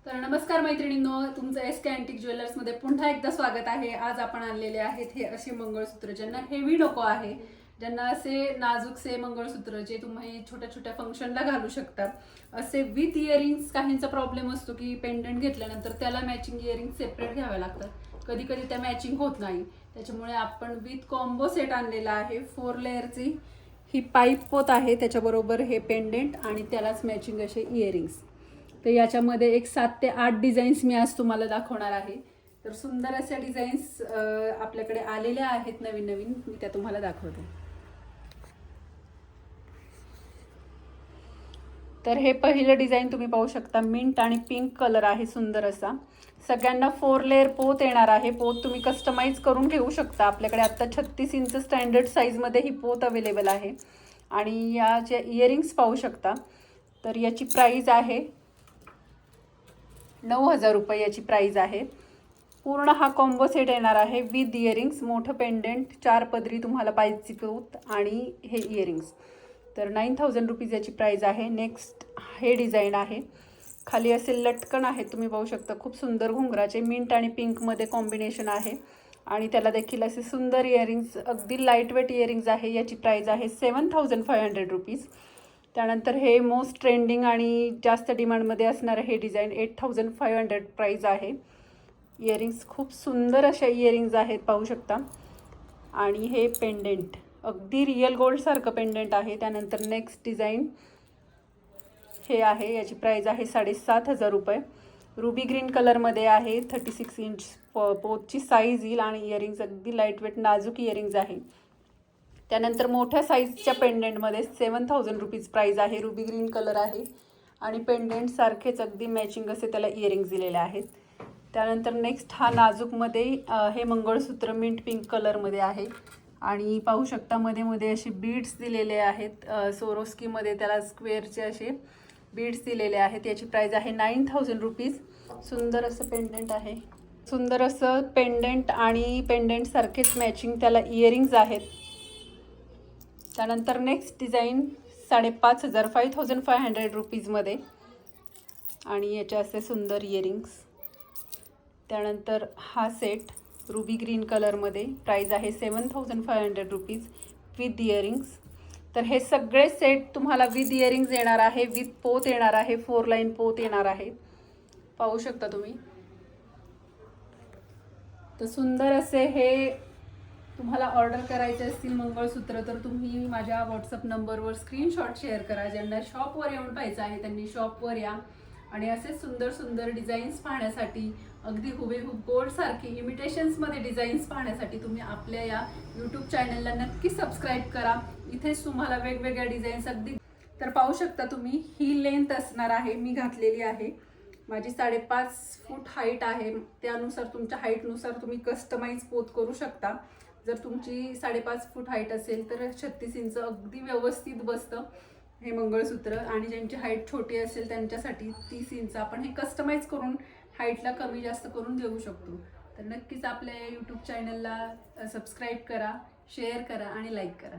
तर नमस्कार मैत्रिणींनो, तुमचं SK अँटिक ज्वेलर्समध्ये पुन्हा एकदा स्वागत आहे। आज आपण आणलेले आहेत हे असे मंगळसूत्र, ज्यांना हेवी नको आहे, ज्यांना असे नाजूकसे मंगळसूत्र जे तुम्ही छोट्या छोट्या फंक्शनला घालू शकता, असे विथ इयरिंग्स। काहींचा प्रॉब्लेम असतो की पेंडंट घेतल्यानंतर त्याला मॅचिंग इयरिंग सेपरेट घ्यावे लागतात, कधी कधी त्या मॅचिंग होत नाही। त्याच्यामुळे आपण विथ कॉम्बो सेट आणलेला आहे। 4 लेअरची ही पाईप पोत आहे, त्याच्याबरोबर हे पेंडेंट आणि त्यालाच मॅचिंग असे इयरिंग्स। तर याच्यामध्ये एक 7 ते 8 डिझाईन्स मी आज तुम्हाला दाखवणार आहे। तर सुंदर अशा डिझाईन्स आपल्याकडे आलेल्या आहेत, नवीन नवीन मी त्या तुम्हाला दाखवते। तर हे पहिलं डिझाईन तुम्ही पाहू शकता, मिंट आणि पिंक कलर आहे, सुंदर असा। सगळ्यांना 4 लेअर पोत येणार आहे। पोत तुम्ही कस्टमाइज करून घेऊ शकता। आपल्याकडे आता 36 इंच स्टँडर्ड साईजमध्ये ही पोत अवेलेबल आहे। आणि या जे इयरिंग्स पाहू शकता, तर याची प्राइस आहे 9,000 रुपये याची प्राइस आहे। पूर्ण हा कॉम्बो सेट येणार आहे विथ इयरिंग्स, मोठं पेंडेंट, 4 पदरी तुम्हाला पाहिजे पोत आणि हे इयरिंग्स। तर 9,000 रुपीज याची प्राइस आहे। नेक्स्ट हे डिझाईन आहे, खाली असे लटकन आहे, तुम्ही पाहू शकता, खूप सुंदर घुंगराचे, मिंट आणि पिंकमध्ये कॉम्बिनेशन आहे। आणि त्याला देखील असे सुंदर इयरिंग्स, अगदी लाईट वेट इयरिंग्स आहे। याची प्राइस आहे 7,500 रुपीज। त्यानंतर हे मोस्ट ट्रेंडिंग आणि जास्त डिमांडमध्ये असणारं हे डिझाईन 8,500 प्राइस आहे। इयरिंग्स खूप सुंदर अशा इयरिंग्स आहेत, पाहू शकता। आणि हे पेंडेंट अगदी रिअल गोल्डसारखं पेंडेंट आहे। त्यानंतर नेक्स्ट डिझाईन हे आहे, याची प्राइस आहे 7,500 रुपये। रुबी ग्रीन कलरमध्ये आहे, 36 इंच पोतची साईज येईल आणि इयरिंग्स अगदी लाईट वेट नाजूक इयरिंग्स आहे। त्यानंतर मोठ्या साईजच्या पेंडेंटमध्ये 7,000 रुपीज प्राइस आहे। रुबी ग्रीन कलर आहे आणि पेंडेंट सारखेच अगदी मॅचिंग असे त्याला इयरिंग्स दिलेले आहेत। त्यानंतर नेक्स्ट हा नाजूकमध्ये हे मंगळसूत्र मिंट पिंक कलरमध्ये आहे आणि पाहू शकता मध्ये मध्ये असे बीड्स दिलेले आहेत। सोरोस्कीमध्ये त्याला स्क्वेअरचे असे बीड्स दिलेले आहेत। याची प्राइस आहे 9,000 रुपीज। सुंदर असं पेंडेंट आहे, सुंदर असं पेंडेंट आणि पेंडेंट सारखेच मॅचिंग त्याला इयरिंग्स आहेत। त्यानंतर नेक्स्ट डिझाईन 5,500 5,500 रुपीजमध्ये आणि याचे असे सुंदर इयरिंग्स। त्यानंतर हा सेट रुबी ग्रीन कलरमध्ये, प्राइस आहे 7,500 रुपीज विथ इयरिंग्स। तर हे सगळे सेट तुम्हाला विथ इयरिंग्स येणार आहे, विथ पोत येणार आहे, 4 लाईन पोत येणार आहे, पाहू शकता तुम्ही। तर सुंदर असे हे तुम्हाला ऑर्डर करायचे असतील मंगळसूत्र, तर तुम्ही माझ्या व्हॉट्सअप नंबरवर स्क्रीनशॉट शेअर करा। ज्यांना शॉपवर येऊन पाहायचं आहे त्यांनी शॉपवर या आणि असे सुंदर सुंदर डिझाईन्स पाहण्यासाठी, अगदी हुबेहूब गोल्डसारखे इमिटेशन्समध्ये डिझाईन्स पाहण्यासाठी तुम्ही आपल्या या यूट्यूब चॅनलला नक्की सबस्क्राईब करा। इथेच तुम्हाला वेगवेगळ्या डिझाईन्स अगदी, तर पाहू शकता तुम्ही, ही लेंथ असणार आहे, मी घातलेली आहे, माझी 5.5 फूट हाईट आहे। त्यानुसार तुमच्या हाईटनुसार तुम्ही कस्टमाइज पोत करू शकता। जर तुमची 5.5 फूट हाईट असेल तर 36 इंच अगदी व्यवस्थित बसतं हे मंगळसूत्र, आणि ज्यांची हाईट छोटी असेल त्यांच्यासाठी 30 इंच आपण हे कस्टमाइज करून हाईटला कमी जास्त करून देऊ शकतो। तर नक्कीच आपल्या यूट्यूब चॅनलला सबस्क्राईब करा, शेअर करा आणि लाईक करा।